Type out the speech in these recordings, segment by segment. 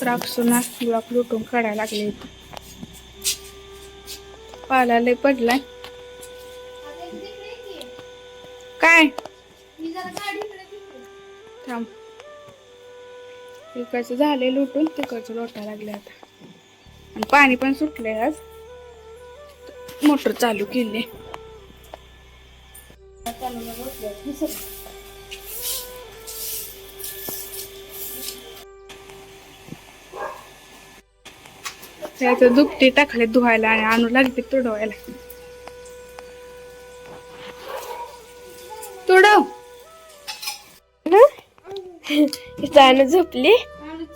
राक्षुना block लुटून काढायला लागले. पाला लय पडलाय. काय थांब, इकडचं झाले लुटून तिकडचं लोटा लागले आता. आणि पाणी पण सुटलंय आज, मोटर चालू केली. त्याचं दुपटी टाकले धुवायला आणि आणू लागते तुडवायला. तुडव इथं झोपली.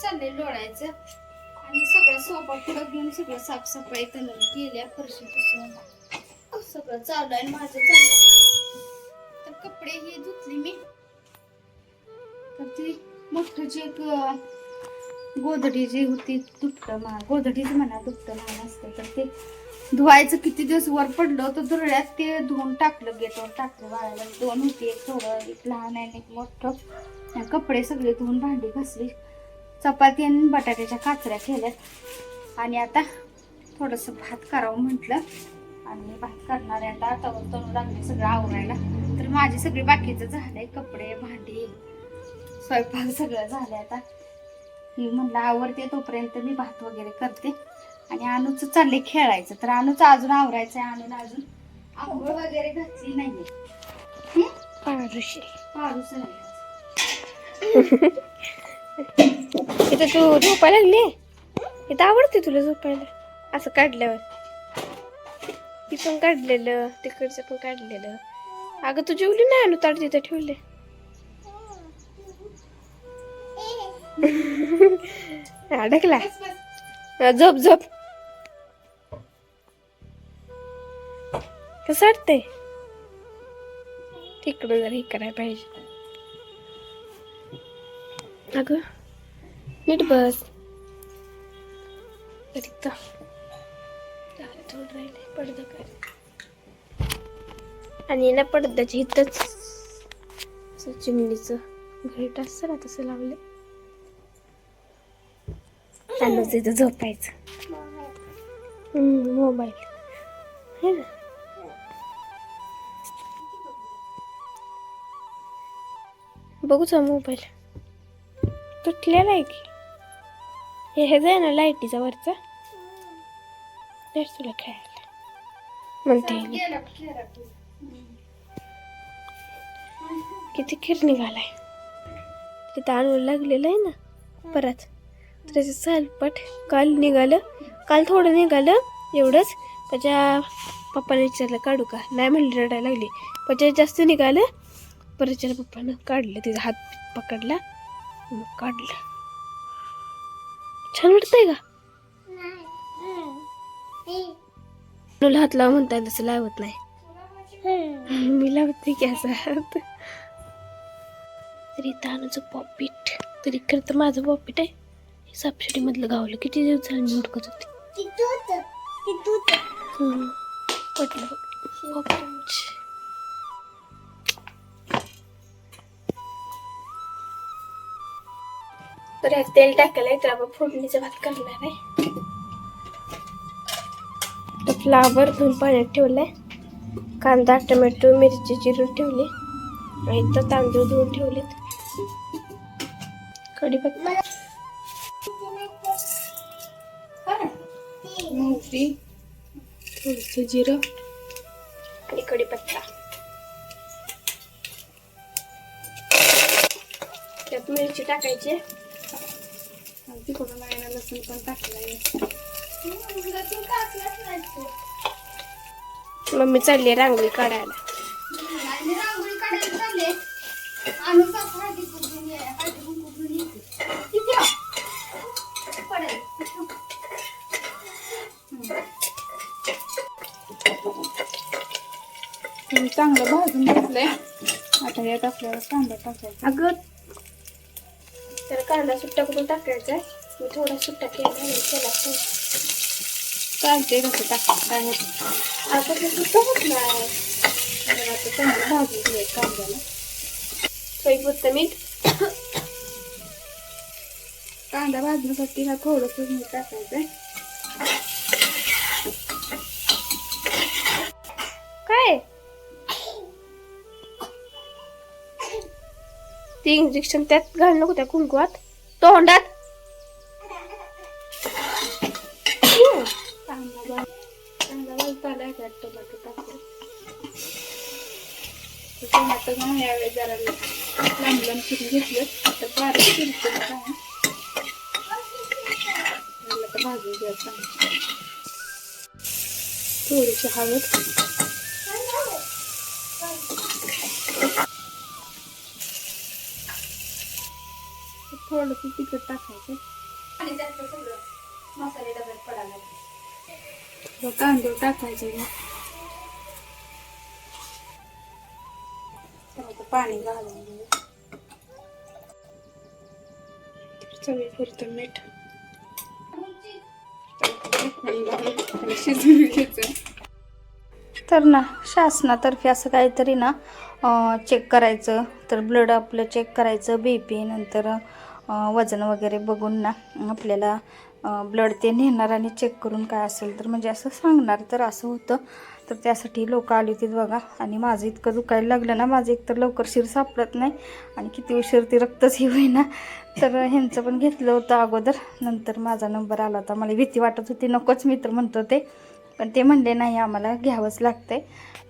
चाललंय लोळायचं आणि सगळं सोफा पुढं घेऊन सगळं साफसफाई केल्या, फरशी पुसून सगळं चालू आहे माझं चालू. तर कपडे हे धुतली मी. तर ती मोठीची एक गोधडी जी होती गोधडीच म्हणा दुपटं मान असतं, तर ते धुवायचं किती दिवस वर पडलं होतं धुळ्यात, ते धुवून टाकलं, गेटवर टाकलं वाळायला. 2 होती, एक थोडं एक लहान आहे एक मोठं. कपडे सगळे धुवून भांडी घासली, चपाती आणि बटाट्याच्या काचऱ्या केल्यात. आणि आता थोडंसं भात करावं म्हटलं आणि भात करणार आहे आता. तळू लागले सगळं आवरायला. तर माझी सगळी बाकीचं झालंय, कपडे भांडी स्वयंपाक सगळं झालंय. आता मी म्हणलं आवरते तोपर्यंत मी भात वगैरे करते. आणि अनुचं चाललंय खेळायचं, तर अनुचं अजून आवरायचं आहे. अनुला अजून आंघोळ वगैरे घातली नाहीये. पारूस इथं तू झोपायला लागली. इथं आवडते तुला झोपायला असं काढल्यावर. इथून काढलेलं तिकडचं पण काढलेलं. अगं तू जेवली नाही अनु, ताट तिथं ठेवले. अडकला. झोप झोप. कसं वाटतंय? तिकडं जर हे करायला पाहिजे. अगं नीट बस. थोडं राहिले पडदा काय. आणि ना पडद्याची इथंच चिमणीचं घट असतं ना तसं लावलं. त्यानंच इथं झोपायचं. मोबाईल हे ना. बघूचा मोबाईल तुटलेला आहे की हे जाय ना लाईटीचा वरचा. तुला खेळायला म्हणते. किती खीर निघालाय तिथं आणू लागलेलं आहे ना परत. त्याचं सालपट काल निघालं, काल थोडं निघालं एवढंच. त्याच्या पप्पाने विचारलं काढू का, नाही म्हणली, रडायला लागली. पण जास्त निघालं. परत पप्पानं काढलं, तिचा हात पकडला मग काढलं. छान वाटतंय का? तुला हात लाव म्हणताय तसं लावत नाही. मी लावते की असं. तरी तानूचं पॉपिट तरी खरं तर माझं पॉपिट आहे. सापशिडी मधलं गावलं. किती दिवस झाले मी उडकत होते. पटलं पॉपिट. तर तेल टाकायला तर आपण फोडणीचा भात करणार आहे. तर फ्लावर धुवून पाण्यात ठेवलाय. कांदा टोमॅटो मिरची चिरून ठेवली. आणि इथं तांदूळ धुवून ठेवलेत. कढीपत्ता, मोहरी, थोडंसं जिरं आणि कढीपत्ता. त्यात मिरची टाकायची. तिकडून आईला लसूण पण टाकलाय. मम्मी चालली रांगोळी काढायला. रांगोळी काढायला चालले. चांगलं भाजून घेतलंय. आता यात आपल्याला कांदा टाकायचा. अगं तर कांदा सुट्टा करून टाकायचा. मी थोडा सुट्टा केला. चालते कसं टाकायचं काय होतं. आता ते सुद्धा होत नाही. तर आता चांगलं भाजून घ्यायचं कांद्याला. चवीपुरतं मीठ. कांदा भाजण्यासाठी हा थोडंसं मीठ टाकायचं. काय ते इंजेक्शन त्यात घालू नको त्या कुंकवात तोंडात. कांदा भाजताला त्यात टोमॅटो टाकतो. टोमॅटो मग यावेळेस जरा लांब लांब चिरून घेतलं तर बारीक चिरतो काय तर भाजून घ्यायचं. थोडीशी हळद, थोडंसं तिखट टाकायचं. आणि त्यातलं सगळं मसाले डब्यात पडायला. तांदूळ टाकायचे. मग पाणी घालून घेऊ. चवीपुरतं मीठ शिजवून घ्यायचं. तर ना शासनातर्फे असं काहीतरी ना चेक करायचं, तर ब्लड आपलं चेक करायचं, BP नंतर वजन वगैरे बघून ना आपल्याला ब्लड ते नेणार आणि चेक करून काय असेल तर म्हणजे असं सांगणार. तर असं होतं. तर त्यासाठी लोक आली होती बघा. आणि माझं इतकं दुखायला लागलं ना, माझं एकतर लवकर शिर सापडत नाही आणि किती उशीर ती रक्तच ही होईना. तर ह्यांचं पण घेतलं होतं अगोदर. नंतर माझा नंबर आला होता. मला भीती वाटत होती, नकोच मी तर म्हणतो ते, पण ते म्हणले नाही आम्हाला घ्यावंच लागतंय,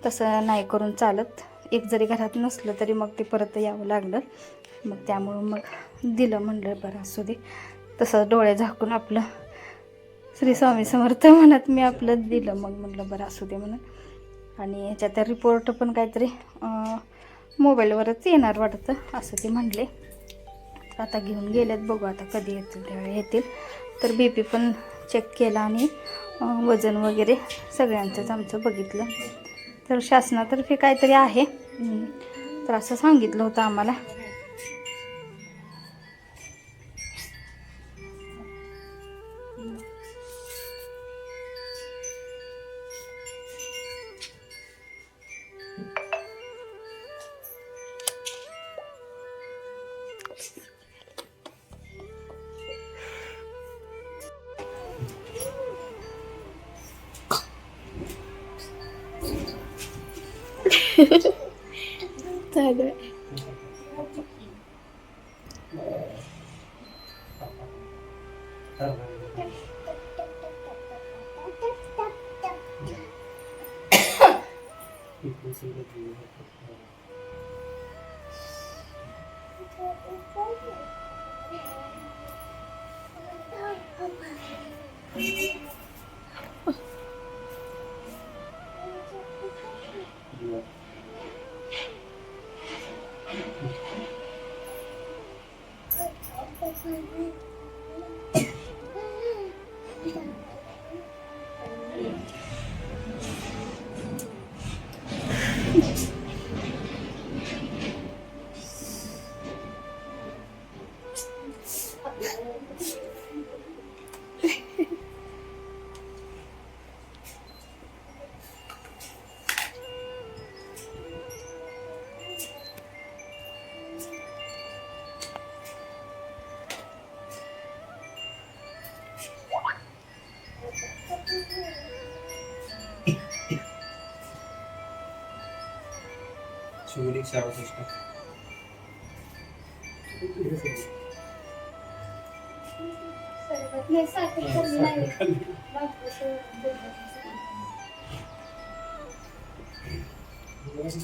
तसं नाही करून चालत. एक जरी घरात नसलं तरी मग ते परत यावं लागलं. मग त्यामुळं मग दिलं. म्हणलं बरं असू दे. तसं डोळे झाकून आपलं श्री स्वामी समर्थ म्हणत मी आपलं दिलं. मग म्हटलं बरं असू दे म्हणून. आणि ह्याच्यात रिपोर्ट पण काहीतरी मोबाईलवरच येणार वाटतं असं ते म्हणले. आता घेऊन गेलेत, बघू आता कधी येतील त्यावेळी येतील. तर BP पण चेक केला आणि वजन वगैरे सगळ्यांचंच आमचं बघितलं. तर शासनातर्फे काहीतरी आहे, तर असं सांगितलं होतं आम्हाला. चालू आहे. Şöyle sağ olsun. हे साखर कमी नाही. Nasıl